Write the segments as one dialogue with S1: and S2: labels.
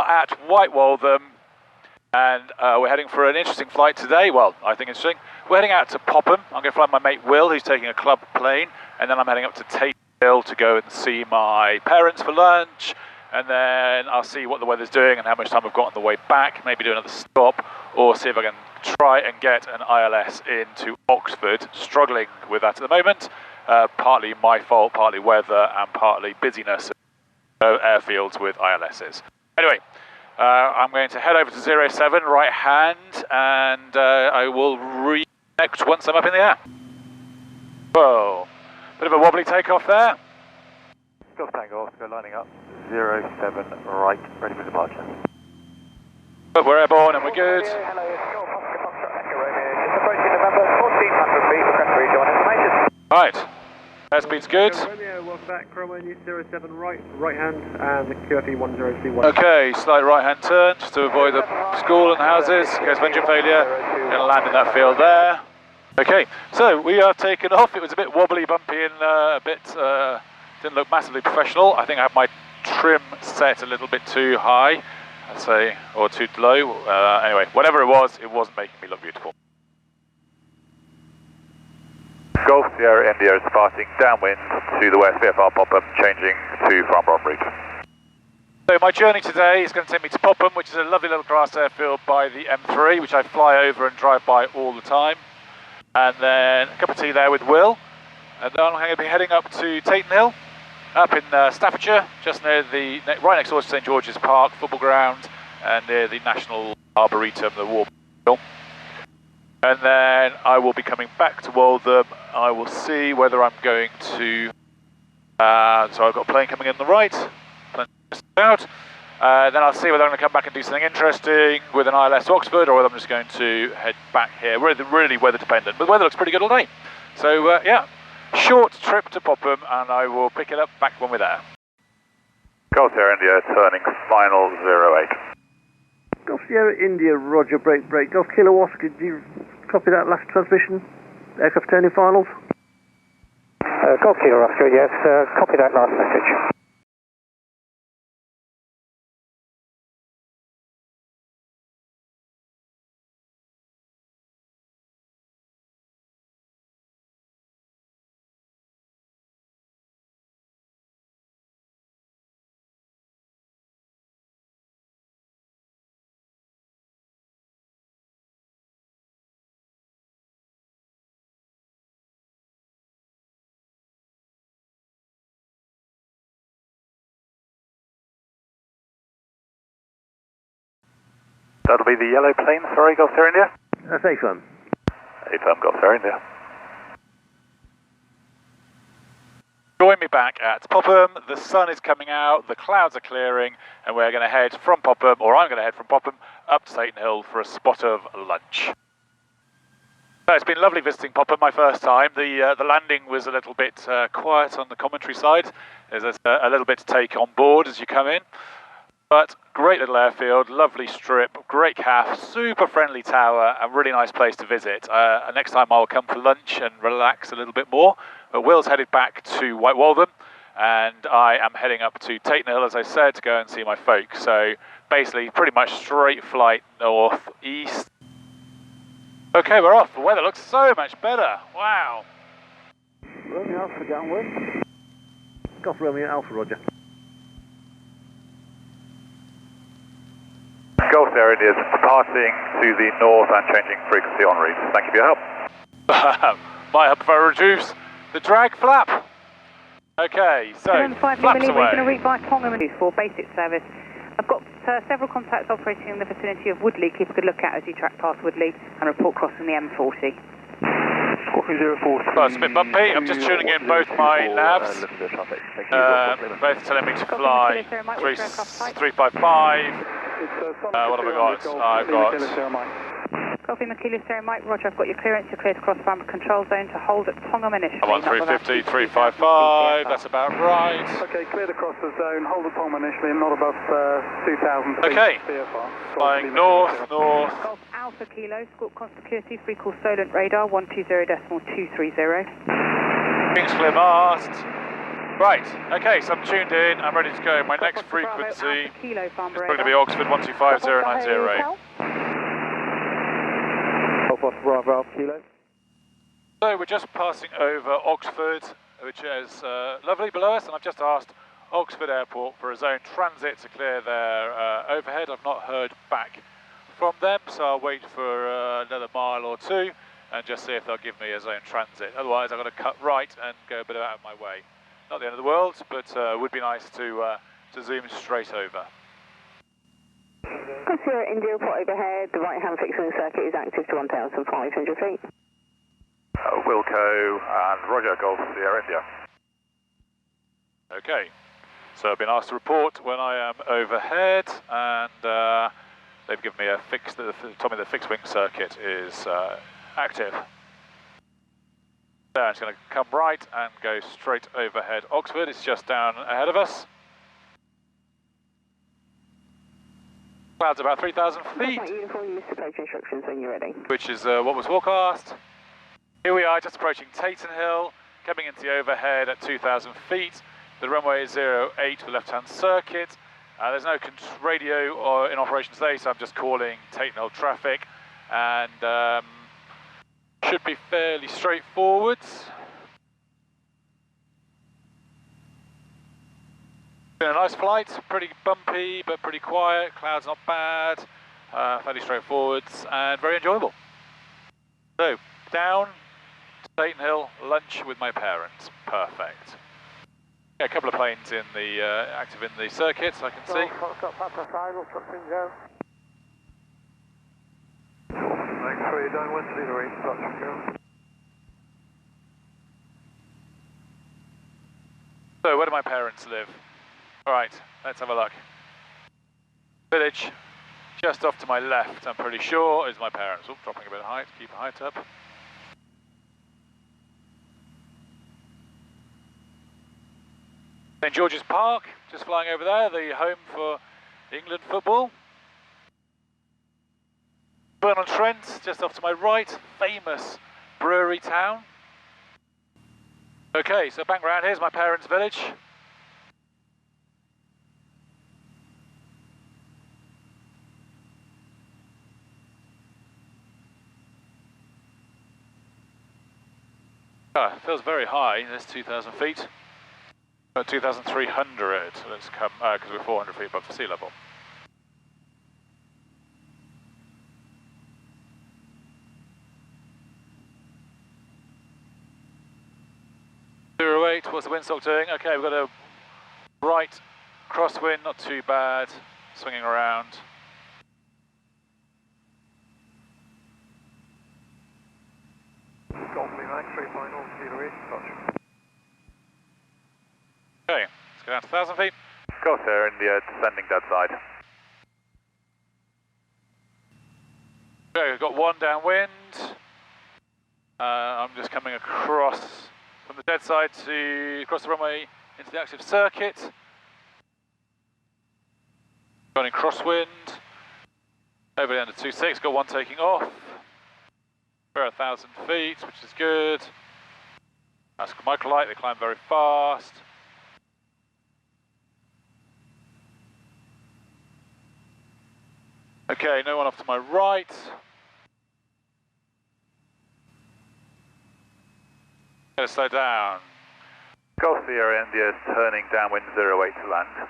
S1: are at White Waltham, and we're heading for an interesting flight today. Well, I think interesting. We're heading out to Popham. I'm going to fly my mate Will, who's taking a club plane, and then I'm heading up to Tatenhill to go and see my parents for lunch, and then I'll see what the weather's doing and how much time I've got on the way back, maybe do another stop, or see if I can try and get an ILS into Oxford. Struggling with that at the moment. Partly my fault, partly weather, and partly busyness of airfields with ILSs. Anyway, I'm going to head over to 07 right hand, and I will reconnect once I'm up in the air. Whoa, bit of a wobbly takeoff there.
S2: Golf Tango, Oscar lining up, 07 right, ready for departure.
S1: But we're airborne and we're good.
S2: Hello, Golf Oscar Foxtrot Echo Romeo, just approaching November, 1400 feet, request rejoin information.
S1: Right, airspeed's good.
S3: Romeo, welcome back, Romeo 07 right hand, and the QFE 1031.
S1: Okay, slight right hand turn, just to avoid the school and houses, in case of engine failure. Going to land in that field there. Okay, so we are taken off. It was a bit wobbly, bumpy, and a bit, didn't look massively professional. I think I have my trim set a little bit too high, I'd say, or too low. Anyway, whatever it wasn't making me look beautiful.
S2: Golf Sierra India is departing downwind to the west, VFR Popham, changing to Farnborough route.
S1: So my journey today is going to take me to Popham, which is a lovely little grass airfield by the M3, which I fly over and drive by all the time. And then a cup of tea there with Will. And then I'm going to be heading up to Tatenhill, up in Staffordshire, just near right next door to St George's Park football ground, and near the National Arboretum, the War Memorial. And then I will be coming back to Waltham. I will see whether I'm going to, so I've got a plane coming in the right, plane out. Then I'll see whether I'm going to come back and do something interesting with an ILS to Oxford, or whether I'm just going to head back here. Really weather dependent, but the weather looks pretty good all day. So yeah, short trip to Popham, and I will pick it up back when we're there.
S2: Golf Sierra India turning final 08.
S3: Golf Sierra India, Roger, break. Golf Kilo Oscar, did you copy that last transmission? Aircraft turning finals?
S4: Golf Kilo Oscar, yes, copy that last message.
S2: That'll be the yellow plane, sorry, Golf Sierra India?
S3: That's A-firm.
S2: A-firm, Golf Sierra India.
S1: Join me back at Popham. The sun is coming out, the clouds are clearing, and we're going to head from Popham, or I'm going to head from Popham, up to Tatenhill for a spot of lunch. So it's been lovely visiting Popham, my first time. The landing was a little bit quiet on the commentary side. There's a little bit to take on board as you come in. But great little airfield, lovely strip, great CAF, super friendly tower, and really nice place to visit. Next time I'll come for lunch and relax a little bit more. But Will's headed back to White Waltham, and I am heading up to Tatenhill, as I said, to go and see my folks. So basically, pretty much straight flight north-east. Okay, we're off. The weather looks so much better. Wow.
S3: Romeo Alpha downwind. Golf Romeo Alpha, Roger.
S2: Golf Sierra India is departing to the north and changing frequency en route. Thank you for your help.
S1: Might help if I reduce the drag flap. Okay, so flaps away.
S5: We're going to route by Popham for basic service. I've got several contacts operating in the vicinity of Woodley. Keep a good look out as you track past Woodley and report crossing the M40.
S1: Well, it's a bit bumpy. I'm just tuning in both my navs. Both telling me to fly 355. What have I got? I've got...
S5: Copy, Kilo Sierra Mike. Roger, I've got your clearance. You're cleared to cross Farnborough control zone to hold at Popham initially.
S1: I'm on 350, 355. That's about right.
S4: Okay, cleared across the zone. Hold at Popham initially and not above 2,000 feet.
S1: Okay. Flying north.
S5: Golf Alpha Kilo, Squawk Cost Security, free call Solent Radar 120.230.
S1: Wings clear mast. Right, okay, so I'm tuned in, I'm ready to go. My next frequency is going to be Oxford 125090.
S4: Bravo, Kilo.
S1: So we're just passing over Oxford, which is lovely below us, and I've just asked Oxford Airport for a zone transit to clear their overhead. I've not heard back from them, so I'll wait for another mile or two and just see if they'll give me a zone transit. Otherwise I've got to cut right and go a bit out of my way. Not the end of the world, but would be nice to zoom straight over.
S5: Sierra India report overhead, the right-hand fixed-wing circuit is active to 1,500 feet.
S2: Wilco and Roger, Golf Sierra India.
S1: Okay, so I've been asked to report when I am overhead, and they've given me a told me the fixed-wing circuit is active. So I'm just going to come right and go straight overhead. Oxford is just down ahead of us. Clouds about 3,000 feet.
S5: Uniform, you missed approach instructions when you're ready.
S1: Which is what was forecast. Here we are, just approaching Tatenhill, coming into the overhead at 2,000 feet. The runway is 08 for the left-hand circuit. There's no radio in operation today, so I'm just calling Tatenhill traffic, and should be fairly straightforward. Been a nice flight, pretty bumpy but pretty quiet, clouds not bad, fairly straightforward and very enjoyable. So, down to Tatenhill, lunch with my parents, perfect. Yeah, a couple of planes in the active in the circuit, I can see.
S4: Got Papa 5, will touch and go. Make 3 downwind, 0 east, touch and go.
S1: So, where do my parents live? Alright, let's have a look. Village, just off to my left, I'm pretty sure, is my parents. Oh, dropping a bit of height, keep the height up. St George's Park, just flying over there, the home for England football. Burn-on-Trent, just off to my right, famous brewery town. Okay, so back round, here's my parents' village. It feels very high, there's 2,000 feet. 2,300, let's come, because we're 400 feet above sea level. What's the windsock doing? Okay, we've got a right crosswind, not too bad, swinging around.
S4: Golf Lima, 3.0, 0 east, touch.
S1: Okay, let's go down to 1,000 feet.
S2: Golf Sierra India, descending dead side.
S1: Okay, we've got one downwind. I'm just coming across from the dead side to across the runway into the active circuit. Going in crosswind. Over down to 26, got one taking off. We're at 1,000 feet, which is good. That's microlight, they climb very fast. Okay, no one off to my right. Gonna slow down.
S2: Golf Sierra India is turning downwind 08 to land.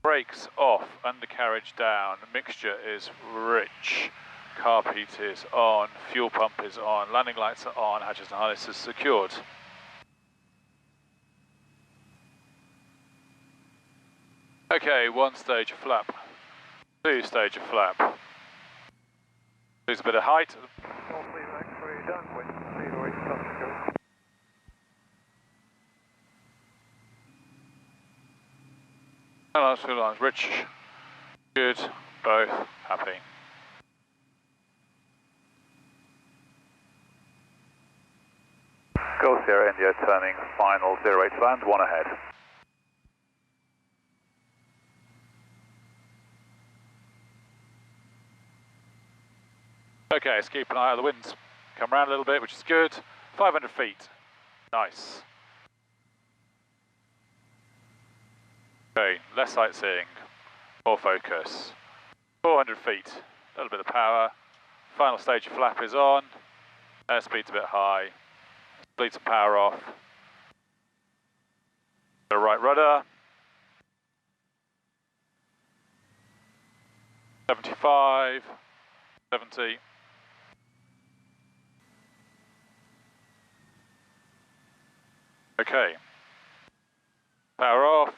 S1: Brakes off, undercarriage down, mixture is rich. Carb heat is on, fuel pump is on, landing lights are on, hatches and harnesses secured. Okay, one stage of flap, two stage of flap. Lose a bit of height.
S4: Golf Lima, X-ray, downwind, 0 east, touch and go.
S1: Two lines, rich, good, both, happy.
S2: Golf Sierra India turning final 08 to land, 1 ahead.
S1: Okay, let's keep an eye out the winds. Come around a little bit, which is good. 500 feet, nice. Okay, less sightseeing, more focus. 400 feet, a little bit of power. Final stage of flap is on. Airspeed's a bit high. Bleed some power off. The right rudder. 75, 70. Okay. Power off.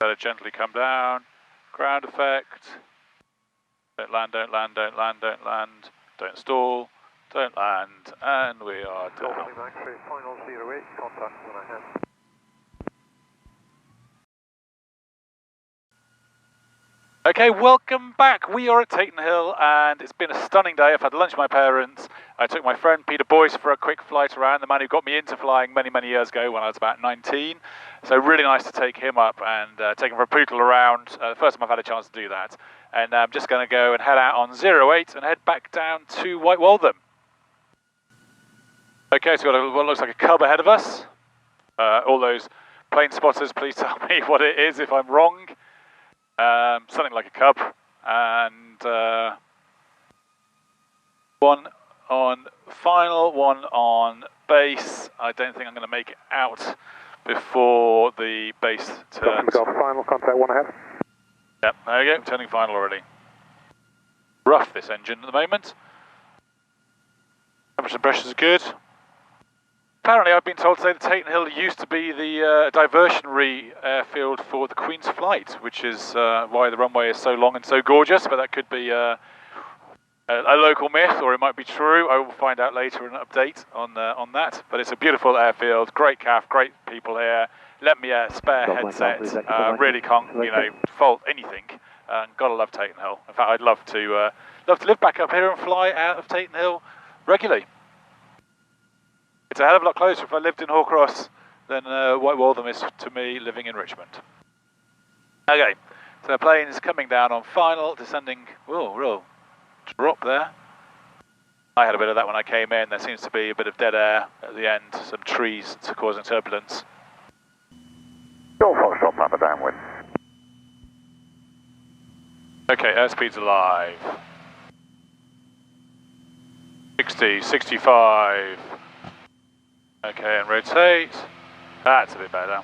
S1: Let it gently come down. Ground effect. Don't land, don't land, don't land, don't land. Don't stall. Don't land. And we are down.
S2: Final 08, contact when I have.
S1: Okay, welcome back. We are at Tatenhill and it's been a stunning day. I've had lunch with my parents. I took my friend Peter Boyce for a quick flight around, the man who got me into flying many, many years ago when I was about 19. So really nice to take him up and take him for a poodle around. The first time I've had a chance to do that. And I'm just going to go and head out on 08 and head back down to White Waltham. Okay, so we've got what looks like a cub ahead of us. All those plane spotters, please tell me what it is if I'm wrong. Something like a cub, and one on final, one on base. I don't think I'm going to make it out before the base turns.
S2: Final contact 1.5.
S1: Yep, there you go, turning final already. Rough this engine at the moment. Temperature and pressures are good. Apparently I've been told today that Tatenhill used to be the diversionary airfield for the Queen's flight, which is why the runway is so long and so gorgeous, but that could be a local myth, or it might be true. I will find out later in an update on that. But it's a beautiful airfield, great CAF, great people here. Lent me a spare headset. Really can't, fault anything. Gotta love Tatenhill. In fact, I'd love to live back up here and fly out of Tatenhill regularly. It's a hell of a lot closer if I lived in Hawcross than White Waltham is to me living in Richmond. Okay, so the plane's coming down on final, descending. Whoa, real drop there. I had a bit of that when I came in. There seems to be a bit of dead air at the end, some trees causing turbulence.
S2: Go Foxtrot, number downwind.
S1: Okay, airspeed's alive. 60, 65. Okay, and rotate. That's a bit better.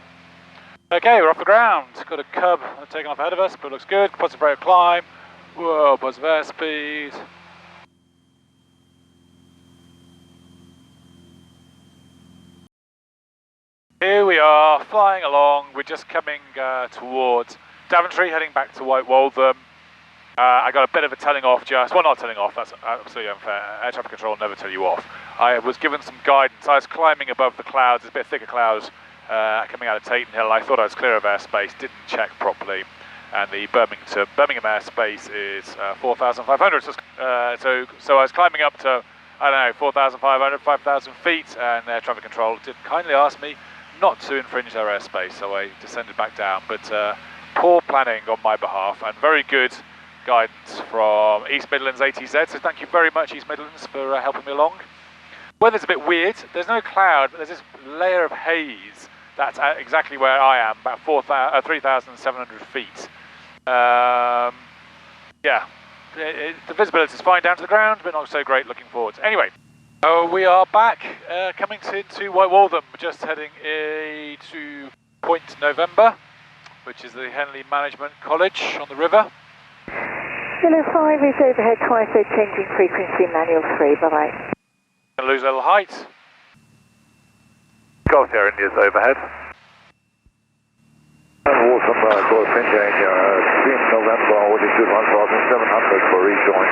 S1: Okay, we're off the ground. Got a cub taking off ahead of us, but looks good. Positive rate of climb. Whoa, positive airspeed. Here we are, flying along. We're just coming towards Daventry, heading back to White Waltham. I got a bit of a telling off well, not telling off, that's absolutely unfair. Air traffic control will never tell you off. I was given some guidance. I was climbing above the clouds, there's a bit thicker clouds coming out of Tatenhill. I thought I was clear of airspace, didn't check properly. And the Birmingham airspace is 4,500. So I was climbing up to, 4,500, 5,000 feet, and air traffic control did kindly ask me not to infringe their airspace, so I descended back down. But poor planning on my behalf, and very good guidance from East Midlands ATZ, so thank you very much East Midlands for helping me along. Weather's a bit weird, there's no cloud, but there's this layer of haze that's at exactly where I am, about 3,700 feet. Yeah, the visibility is fine down to the ground, but not so great looking forwards. Anyway, we are back, coming into White Waltham, just heading to Point November, which is the Henley Management College on the river.
S6: Kilo 5 is overhead twice, so changing frequency, manual 3, bye-bye.
S1: Gonna lose a little height.
S2: Golf Air India's overhead.
S7: Waltham, Golf India, 3 November, altitude 1,700 for rejoin.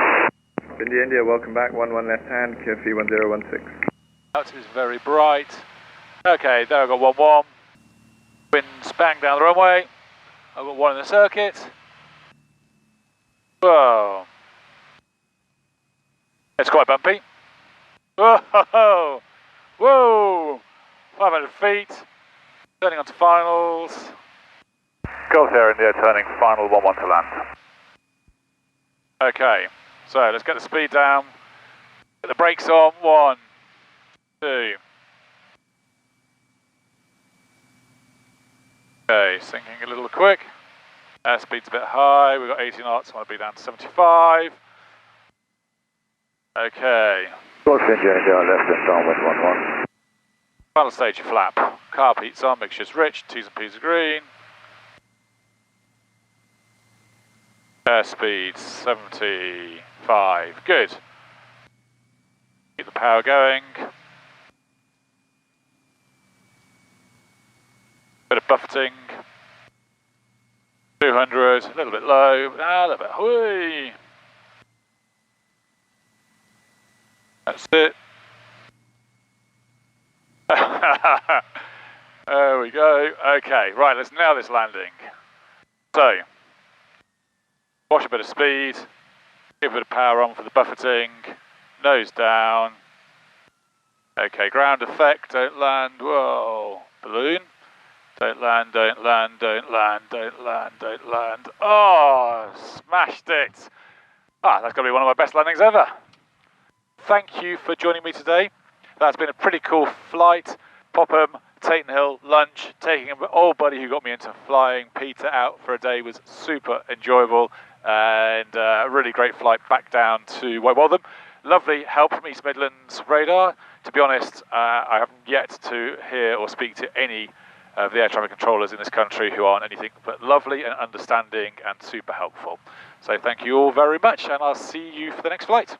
S8: India, welcome back, 11 left hand, QFE 1016.
S1: That is very bright. Okay, there I've got 1-1. Wind's bang down the runway. I've got one in the circuit. Whoa. It's quite bumpy. Whoa! Whoa! 500 feet. Turning onto finals.
S2: Golf Air India turning final 11 to land.
S1: Okay, so let's get the speed down. Get the brakes on. 1, 2. Okay, sinking a little quick. Airspeed's a bit high, we've got 80 knots, I want to be down to 75. Okay.
S7: Gulf India, India, left and downwind 11.
S1: Final stage of flap. Carb heat's on, mixture's rich, T's and P's are green. Airspeed 75, good. Keep the power going. Bit of buffeting. 200, a little bit low, a little bit high. That's it. There we go. Okay, right, let's nail this landing. So, wash a bit of speed, give a bit of power on for the buffeting, nose down. Okay, ground effect, don't land, whoa, balloon. Don't land, don't land, don't land, don't land, don't land. Oh, smashed it. Ah, that's going to be one of my best landings ever. Thank you for joining me today. That's been a pretty cool flight. Popham, Tatenhill, lunch, taking an old buddy who got me into flying, Peter, out for a day was super enjoyable and a really great flight back down to Waltham. Lovely help from East Midlands radar. To be honest, I haven't yet to hear or speak to any of the air traffic controllers in this country who aren't anything but lovely and understanding and super helpful. So thank you all very much, and I'll see you for the next flight.